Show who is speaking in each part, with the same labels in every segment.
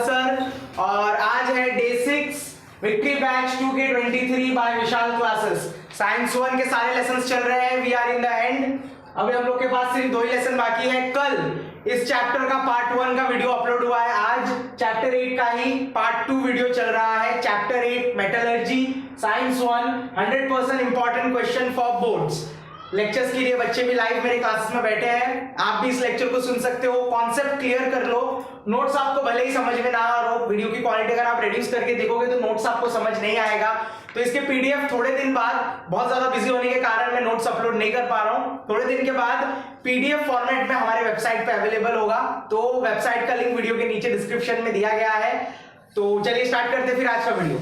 Speaker 1: Sir और आज है day 6 victory batch 2K23 by Vishal classes. Science 1 के सारे लेसन्स चल रहे हैं। We are in the end. अभी हम लोग के पास सिर्फ 2 ही लेसन बाकी है। कल इस चैप्टर का पार्ट 1 का वीडियो अपलोड हुआ है। आज चैप्टर 8 का ही पार्ट 2 वीडियो चल रहा है। Chapter 8 metallurgy science 1 100% important question for boards. Lectures के लिए बच्चे भी लाइव मेरे क्लासेस में बैठे हैं। आप भी इस लेक्चर को सुन सकते हो। कॉन्सेप्ट क्लियर कर लो। नोट्स आपको भले ही समझ में ना आ रहा हो, वीडियो की क्वालिटी अगर आप रिड्यूस करके देखोगे तो नोट्स आपको समझ नहीं आएगा। तो इसके पीडीएफ थोड़े दिन बाद, बहुत ज्यादा बिजी होने के कारण मैं नोट्स अपलोड नहीं कर पा रहा हूं, थोड़े दिन के बाद पीडीएफ फॉर्मेट में हमारे वेबसाइट पे अवेलेबल होगा। तो वेबसाइट का लिंक वीडियो के नीचे डिस्क्रिप्शन में दिया गया है। तो चलिए स्टार्ट करते हैं फिर आज का वीडियो।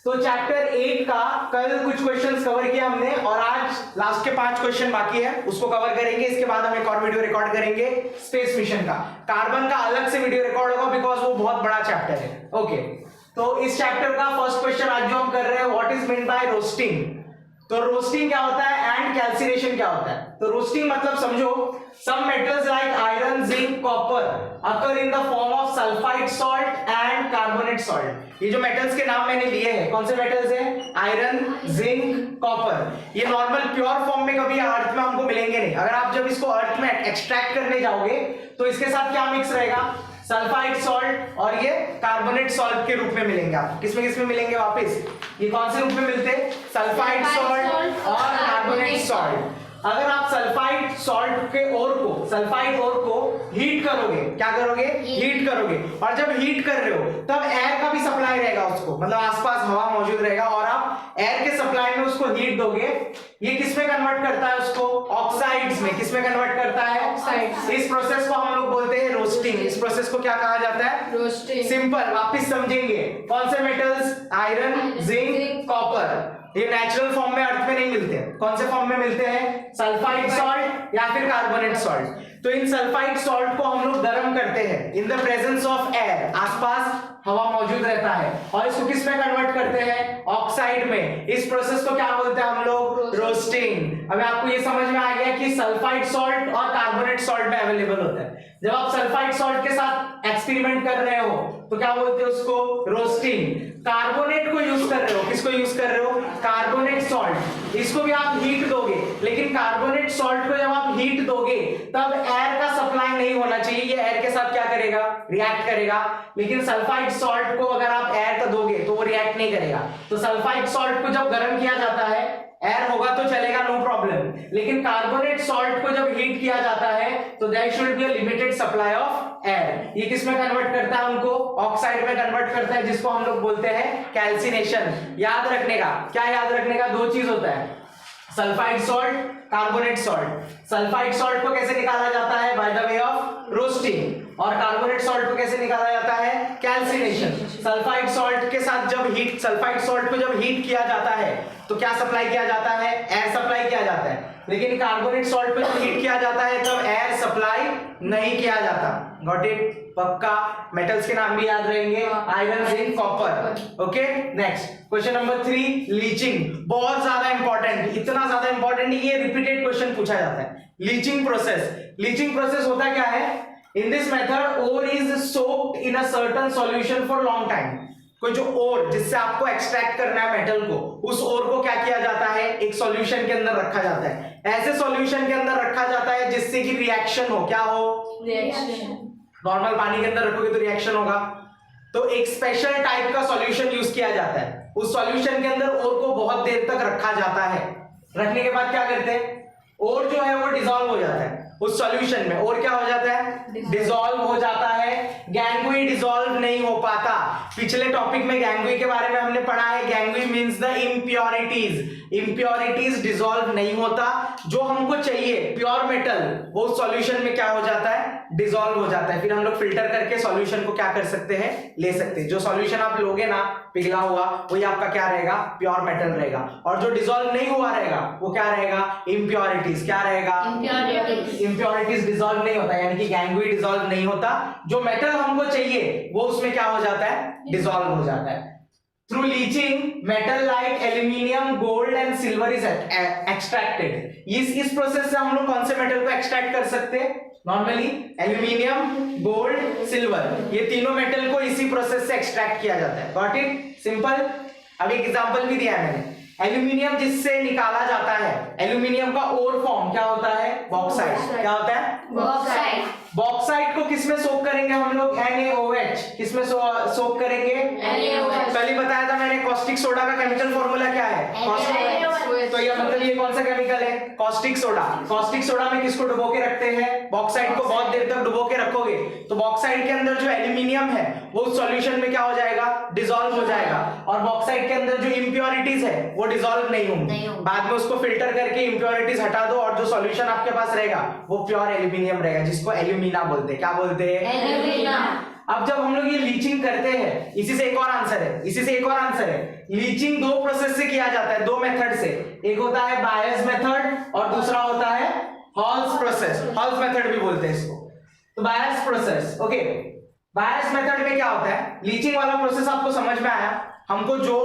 Speaker 1: तो चैप्टर 8 का कल कुछ क्वेश्चंस कवर किया हमने और आज लास्ट के 5 क्वेश्चन बाकी है, उसको कवर करेंगे। इसके बाद हम एक और वीडियो रिकॉर्ड करेंगे स्पेस मिशन का। कार्बन का अलग से वीडियो रिकॉर्ड होगा बिकॉज वो बहुत बड़ा चैप्टर है। ओके, तो इस चैप्टर का फर्स्ट क्वेश्चन आज जो हम कर रहे हैं, what is mean by roasting. तो रोस्टिंग क्या होता है एंड कैल्सिनेशन क्या होता है। तो रोस्टिंग मतलब समझो, some metals like iron, zinc, copper occur in the form of sulphide salt and carbonate salt. ये जो मेटल्स के नाम मैंने लिए हैं, कौन से मेटल्स हैं? Iron, zinc, copper. ये नॉर्मल प्योर फॉर्म में कभी अर्थ में हमको मिलेंगे नहीं। अगर आप जब इसको अर्थ में एक्सट्रैक्ट करने जाओगे तो इसके साथ क्या मिक्स रहेगा? सल्फाइड सॉल्ट और ये कार्बोनेट सॉल्ट के रूप में मिलेंगे। आप किसमें मिलेंगे वापस? ये कौन से रूप में मिलते हैं? सल्फाइड सॉल्ट और कार्बोनेट सॉल्ट। अगर आप सल्फाइड सॉल्ट के सल्फाइड ओर को हीट करोगे, क्या करोगे? हीट करोगे। और जब हीट कर रहे हो तब एयर का भी सप्लाई रहेगा उसको, मतलब आसपास हवा मौजूद रहेगा और आप एयर के सप्लाई में उसको हीट दोगे। ये किसमें कन्वर्ट करता है उसको? ऑक्साइड्स में। किसमें कन्वर्ट करता है? ऑक्साइड्स। इस प्रोसेस को हम लोग बोलते हैं रोस्टिंग। इस प्रोसेस को क्या कहा जाता है? रोस्टिंग। सिंपल, वापस समझेंगे। कौन से मेटल्स? Iron, zinc, copper. ये नेचुरल फॉर्म में अर्थ में नहीं मिलते। कौन से फॉर्म में मिलते हैं? सल्फाइड सॉल्ट या फिर कार्बोनेट सॉल्ट। तो इन सल्फाइड सॉल्ट को हम लोग गर्म करते हैं in the presence of air, आसपास हवा मौजूद रहता है, और इसको किस में कन्वर्ट करते हैं? ऑक्साइड में। इस प्रोसेस को क्या बोलते हैं हम लोग? रोस्टिंग। अब आपको ये समझ में आ गया कि सल्फाइड सॉल्ट और कार्बोनेट सॉल्ट में अवेलेबल होता है। जब आप सल्फाइड सॉल्ट के साथ एक्सपेरिमेंट कर रहे हो तो क्या बोलते हैं उसको? रोस्टिंग। कार्बोनेट को यूज कर रहे हो, किसको यूज कर रहे हो? Carbonate salt. इसको भी आप हीट दोगे, लेकिन कार्बोनेट सॉल्ट को जब आप हीट दोगे तब एयर का सप्लाई नहीं होना चाहिए। ये एयर के साथ क्या करेगा? रिएक्ट करेगा। लेकिन सल्फाइड सॉल्ट को अगर आप एयर का दोगे तो वो रिएक्ट नहीं करेगा। तो सल्फाइड सॉल्ट को जब गर्म किया जाता है, एयर होगा तो चलेगा, नो प्रॉब्लम। लेकिन कार्बोनेट सॉल्ट को जब हीट किया जाता है तो there should be a limited supply of air. ये किस में कन्वर्ट करता है उनको? ऑक्साइड में कन्वर्ट करता है, जिसको हम लोग बोलते हैं कैल्सिनेशन। याद रखने का, क्या याद रखने का? 2 चीज होता है, sulphide salt, carbonate salt. Sulphide salt को कैसे निकाला जाता है? By the way of roasting. और कार्बोनेट सॉल्ट को कैसे निकाला जाता है? कैल्सिनेशन। सल्फाइड सॉल्ट के साथ जब हीट, सल्फाइड सॉल्ट को जब हीट किया जाता है तो क्या सप्लाई किया जाता है? एयर सप्लाई किया जाता है। लेकिन कार्बोनेट सॉल्ट को जब हीट किया जाता है तब एयर सप्लाई नहीं किया जाता। Got it? पक्का? मेटल्स के नाम भी याद रहेंगे, iron, zinc, copper. Okay, next question number 3, leaching. बहुत ज्यादा इंपॉर्टेंट, इतना ज्यादा इंपॉर्टेंट, ये रिपीटेड क्वेश्चन पूछा जाता है। Leaching process. लीचिंग प्रोसेस होता क्या है? In this method, ore is soaked in a certain solution for long time. कोई जो ओर जिससे आपको एक्सट्रैक्ट करना है मेटल को, उस ओर को क्या किया जाता है? एक सॉल्यूशन के अंदर रखा जाता है। ऐसे सॉल्यूशन के अंदर रखा जाता है जिससे कि रिएक्शन हो। क्या हो? रिएक्शन। नॉर्मल पानी के अंदर रखोगे तो रिएक्शन होगा। तो एक स्पेशल टाइप का सॉल्यूशन यूज किया जाता है। उस सॉल्यूशन के अंदर ओर को बहुत देर तक रखा जाता है। रखने के बाद क्या करते हैं? ओर जो है वो डिसॉल्व हो जाता है उस सॉल्यूशन में। और क्या हो जाता है? डिसॉल्व हो जाता है। गैंगुई डिसॉल्व नहीं हो पाता। पिछले टॉपिक में गैंगुई के बारे में हमने पढ़ा है। Gangue means the impurities. Impurities dissolve नहीं होता। जो हमको चाहिए प्योर मेटल, वो सॉल्यूशन में क्या हो जाता है? डिसॉल्व हो जाता है। फिर हम लोग फिल्टर करके सॉल्यूशन को क्या कर सकते हैं? ले सकते हैं। जो सॉल्यूशन आप लोगे ना पिघला हुआ, वही आपका क्या रहेगा? प्योर मेटल रहेगा। और जो डिसॉल्व नहीं हुआ रहेगा वो क्या रहेगा? इम्प्योरिटीज। क्या रहेगा? इम्प्योरिटीज डिसॉल्व नहीं होता, यानी कि गैंगुई डिसॉल्व नहीं होता। जो मेटल हमको चाहिए वो उसमें क्या हो जाता है? डिसॉल्व हो जाता है। Through leaching metal like aluminium, gold and silver is extracted. इस प्रोसेस से हम लोग कौन से मेटल को एक्सट्रैक्ट कर सकते हैं? नॉर्मली एल्यूमिनियम, गोल्ड, सिल्वर, ये तीनों मेटल को इसी प्रोसेस से एक्सट्रैक्ट किया जाता है। Got it? सिंपल। अब एक एग्जांपल भी दिया है मैंने। एल्यूमिनियम जिससे निकाला जाता है, एल्यूमिनियम का ओर फॉर्म क्या होता है? बॉक्साइट। क्या होता है?
Speaker 2: बॉक्साइट।
Speaker 1: बॉक्साइट को किसमें सोक करेंगे हम लोग? NaOH। किसमें सोक करेंगे?
Speaker 2: NaOH।
Speaker 1: कल ही बताया था मैंने, कॉस्टिक सोडा का केमिकल फॉर्मूला क्या है? तो ये मतलब ये कौन सा केमिकल है? Caustic soda. कॉस्टिक सोडा में किसको डुबो के रखते हैं? बॉक्साइट को बहुत देर तक डुबो के रखोगे तो बॉक्साइट के अंदर जो एल्यूमिनियम है वो सॉल्यूशन में क्या हो जाएगा? डिसॉल्व हो जाएगा। और बॉक्साइट के अंदर जो इंप्योरिटीज है वो डिसॉल्व नहीं होंगी। बाद में उसको फिल्टर करके इंप्योरिटीज हटा दो और जो सॉल्यूशन आपके पास रहेगा वो प्योर एल्यूमिनियम रहेगा, जिसको एल्यूमिना बोलते हैं। क्या बोलते हैं?
Speaker 2: एल्यूमिना।
Speaker 1: अब जब हम लोग ये लीचिंग करते हैं, इसी से एक और आंसर है, लीचिंग दो प्रोसेस से किया जाता है, दो मेथड से। एक होता है बायस मेथड और दूसरा होता है हॉल्स प्रोसेस। हॉल्स मेथड भी बोलते हैं इसको। तो बायस प्रोसेस, ओके। बायस मेथड में क्या होता है? लीचिंग वाला प्रोसेस आपको समझ में आया। हमको जो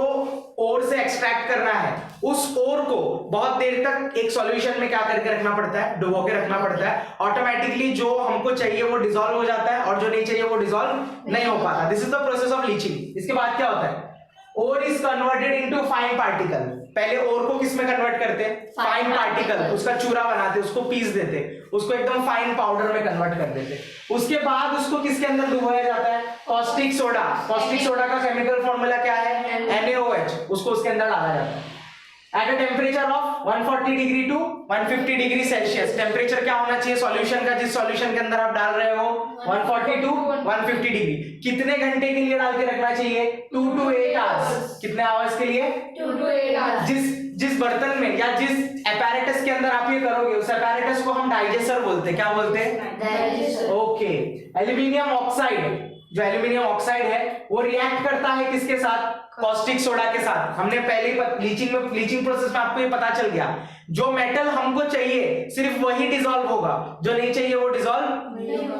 Speaker 1: ओर से एक्सट्रैक्ट करना है उस ओर को बहुत देर तक एक सॉल्यूशन में क्या करके रखना पड़ता है? डुबो के रखना पड़ता है। ऑटोमेटिकली जो हमको चाहिए वो डिसॉल्व हो जाता है और जो नहीं चाहिए वो डिसॉल्व नहीं हो पाता। This is the process of leaching. इसके बाद क्या होता है? Ore is converted into fine particle. पहले ओर को किस में कन्वर्ट करते हैं? Fine particle. उसका चूरा बनाते, उसको पीस देते, उसको एकदम फाइन पाउडर में कन्वर्ट कर देते। उसके बाद उसको किसके अंदर डुबोया जाता है? Caustic soda. कॉस्टिक सोडा का केमिकल फॉर्मूला क्या है? NaOH। उसको उसके अंदर डाला जाता है at a temperature of 140 degree to 150 degree Celsius. Temperature क्या होना चाहिए सॉल्यूशन का? जिस सॉल्यूशन के अंदर आप डाल रहे हो 140 टू 150 डिग्री। कितने घंटे के लिए डाल के रखना चाहिए? 2 to 8 आवर्स। कितने आवर्स के लिए?
Speaker 2: 2 to 8 आवर्स।
Speaker 1: जिस बर्तन में या जिस एपैरेटस के अंदर आप ये करोगे उस एपैरेटस को हम डाइजेस्टर बोलते हैं। क्या बोलते हैं?
Speaker 2: डाइजेस्टर।
Speaker 1: ओके। एल्यूमिनियम ऑक्साइड, जो एल्यूमिनियम ऑक्साइड है वो रिएक्ट करता है किसके साथ? कॉस्टिक सोडा के साथ। हमने पहले लीचिंग प्रोसेस में आपको ये पता चल गया, जो मेटल हमको चाहिए सिर्फ वही डिसॉल्व होगा, जो नहीं चाहिए वो डिसॉल्व।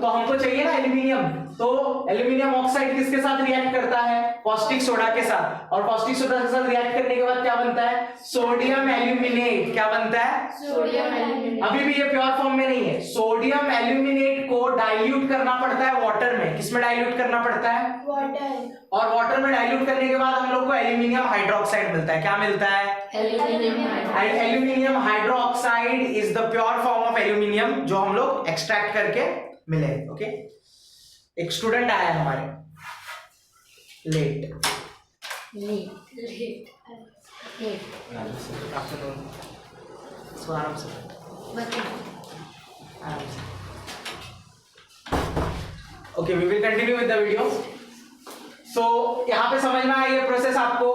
Speaker 1: तो हमको चाहिए ना एल्यूमिनियम, तो एल्यूमिनियम ऑक्साइड किसके साथ रिएक्ट करता है? कॉस्टिक सोडा के साथ। और कॉस्टिक सोडा के साथ रिएक्ट करने के बाद क्या बनता है? Sodium aluminate. क्या बनता है?
Speaker 2: Sodium aluminate.
Speaker 1: अभी भी ये प्योर फॉर्म में नहीं है। सोडियम एल्यूमिनेट को डाइल्यूट करना पड़ता है वाटर में। किसमें डाइल्यूट करना पड़ता है?
Speaker 2: वाटर।
Speaker 1: और वाटर में डाइल्यूट करने के बाद हम लोग को एल्यूमिनियम हाइड्रोक्साइड मिलता है। क्या मिलता है? Aluminium hydroxide is the pure form of aluminium जो हम लोग एक्सट्रैक्ट करके मिले। ओके। एक स्टूडेंट आया है हमारे लेट। आराम से okay, we will continue with the video. So यहाँ पे समझ में आया ये प्रोसेस आपको।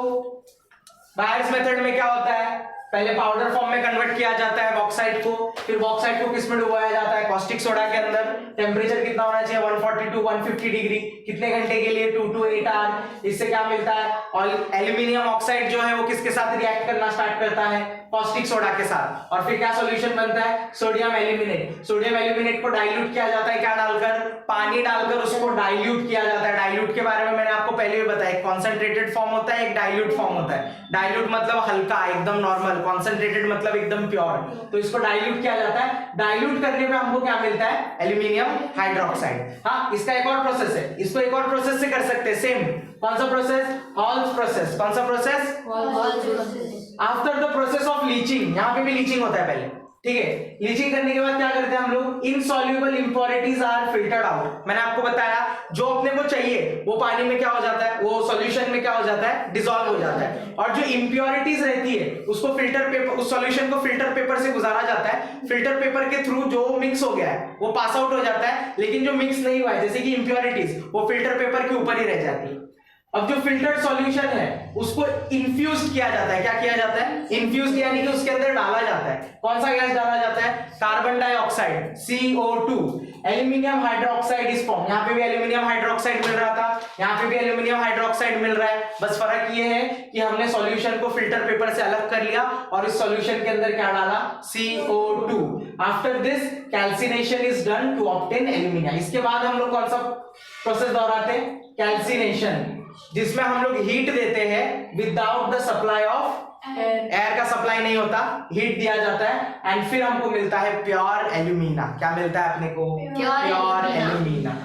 Speaker 1: बायस मेथड में क्या होता है? पहले पाउडर फॉर्म में कन्वर्ट किया जाता है बॉक्साइट को, फिर बॉक्साइट को किस में डुबाया जाता है? कॉस्टिक सोडा के अंदर। टेम्परेचर कितना होना चाहिए? 140 टू 150 डिग्री। कितने घंटे के लिए? 2 to 8 आवर। इससे क्या मिलता है? और एल्यूमिनियम ऑक्साइड जो है वो किसके साथ रिएक्ट करना स्टार्ट करता है? कॉस्टिक सोडा के साथ। और फिर क्या सॉल्यूशन बनता है? Sodium aluminate. सोडियम एल्यूमिनेट को डाइल्यूट किया जाता है। क्या डालकर? पानी डालकर उसको डाइल्यूट किया जाता है। डाइल्यूट के बारे में मैंने आपको पहले भी बताया, एक कॉन्सेंट्रेटेड फॉर्म होता है, एक डाइल्यूट फॉर्म होता है। डाइल्यूट मतलब हल्का, एकदम नॉर्मल। कॉन्सेंट्रेटेड मतलब एकदम प्योर। तो इसको डाइल्यूट किया जाता है। डाइल्यूट करने पे हमको क्या मिलता है? Aluminium hydroxide. हाँ, इसका एक और प्रोसेस है, इसको एक और प्रोसेस से कर सकते हैं सेम। कौन सा प्रोसेस? Halls process. कौन सा process?
Speaker 2: Halls process.
Speaker 1: After the process of leaching, यहाँ पे भी लीचिंग होता है पहले, ठीक है। लीचिंग करने के बाद क्या करते हैं हम लोग? Insoluble impurities are filtered out. मैंने आपको बताया जो अपने को चाहिए वो पानी में क्या हो जाता है? वो सॉल्यूशन में क्या हो जाता है? डिसॉल्व हो जाता है। और जो इंप्योरिटीज रहती है उसको फिल्टर पेपर, उस सॉल्यूशन को फिल्टर पेपर से गुजारा जाता है। फिल्टर पेपर के थ्रू जो मिक्स हो गया है वो पास आउट हो जाता है, लेकिन जो मिक्स नहीं हुआ है जैसे कि इंप्योरिटीज, वो फिल्टर पेपर के ऊपर ही रह जाती है। अब जो फिल्टर्ड सॉल्यूशन है उसको इन्फ्यूज किया जाता है। क्या किया जाता है? इन्फ्यूज, यानी कि उसके अंदर डाला जाता है। कौन सा गैस डाला जाता है? Carbon dioxide, CO2। Aluminium hydroxide is form. यहाँ पे भी एल्यूमिनियम हाइड्रोक्साइड मिल रहा था, यहाँ पे भी एल्यूमिनियम हाइड्रोक्साइड मिल रहा है। बस फर्क ये है कि हमने सॉल्यूशन को फिल्टर पेपर से अलग कर लिया और इस सॉल्यूशन के अंदर क्या डाला? CO2। After this calcination is done to obtain aluminium. इसके बाद हम लोग कौन सा प्रोसेस दोहराते हैं? कैल्सिनेशन। जिसमें हम लोग हीट देते हैं without the supply of air का सप्लाई नहीं होता, हीट दिया जाता है एंड फिर हमको मिलता है प्योर एल्यूमिना। क्या मिलता है अपने को? Pure alumina.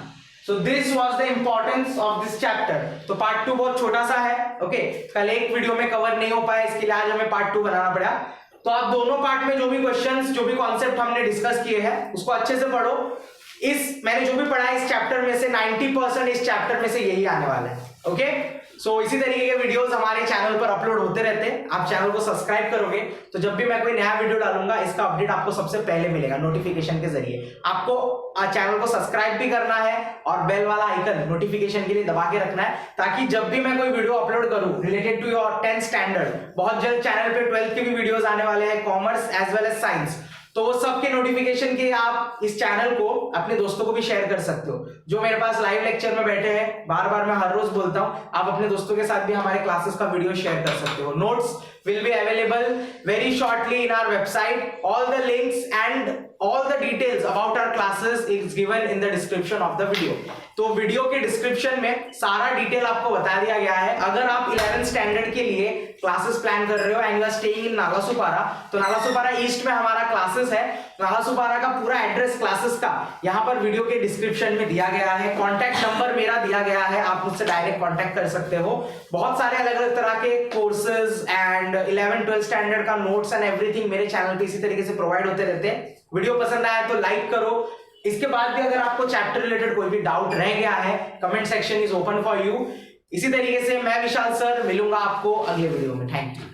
Speaker 1: So this was the importance of this chapter. तो पार्ट 2 बहुत छोटा सा है, ओके कल एक वीडियो में कवर नहीं हो पाया, इसके लिए आज हमें पार्ट 2 बनाना पड़ा। तो आप दोनों पार्ट में जो भी क्वेश्चंस, जो भी कॉन्सेप्ट हमने डिस्कस किए हैं उसको अच्छे से पढ़ो। मैंने जो भी पढ़ा है इस चैप्टर में से 90% इस चैप्टर में से यही आने वाला है, ओके। सो इसी तरीके के वीडियोस हमारे चैनल पर अपलोड होते रहते हैं। आप चैनल को सब्सक्राइब करोगे तो जब भी मैं कोई नया वीडियो डालूंगा इसका अपडेट आपको सबसे पहले मिलेगा नोटिफिकेशन के जरिए। आपको चैनल को सब्सक्राइब भी करना है और बेल वाला आइकन नोटिफिकेशन के लिए दबा के रखना है, ताकि जब भी मैं कोई वीडियो अपलोड करूं related to your 10th standard, बहुत जल्द चैनल पे 12th के भी वीडियोस आने वाले हैं, commerce as well as science, तो वो सबके नोटिफिकेशन के आप इस चैनल को अपने दोस्तों को भी शेयर कर सकते हो। जो मेरे पास लाइव लेक्चर में बैठे हैं, बार बार मैं हर रोज बोलता हूं, आप अपने दोस्तों के साथ भी हमारे क्लासेस का वीडियो शेयर कर सकते हो। Notes will be available very shortly in our website. All the links and all the details about our classes is given in the description of the video. तो वीडियो के description में सारा detail आपको बता दिया गया है। अगर आप 11th स्टैंडर्ड के लिए क्लासेस प्लान कर रहे हो and you are staying in Nalasopara, तो नालासोपारा ईस्ट में हमारा क्लासेस है। नालासोपारा का पूरा एड्रेस क्लासेस का यहाँ पर वीडियो के डिस्क्रिप्शन में दिया गया है। कॉन्टैक्ट नंबर मेरा दिया गया है, आप मुझसे डायरेक्ट कॉन्टैक्ट कर सकते हो। बहुत सारे अलग अलग तरह के कोर्सेज एंड 11th-12th स्टैंडर्ड का नोट्स एंड एवरीथिंग मेरे चैनल पे इसी तरीके से प्रोवाइड होते रहते हैं। वीडियो पसंद आया तो लाइक करो। इसके बाद भी अगर आपको चैप्टर रिलेटेड कोई भी डाउट रह गया है, comment section is open for you. इसी तरीके से मैं विशाल सर मिलूंगा आपको अगले वीडियो में। Thank you.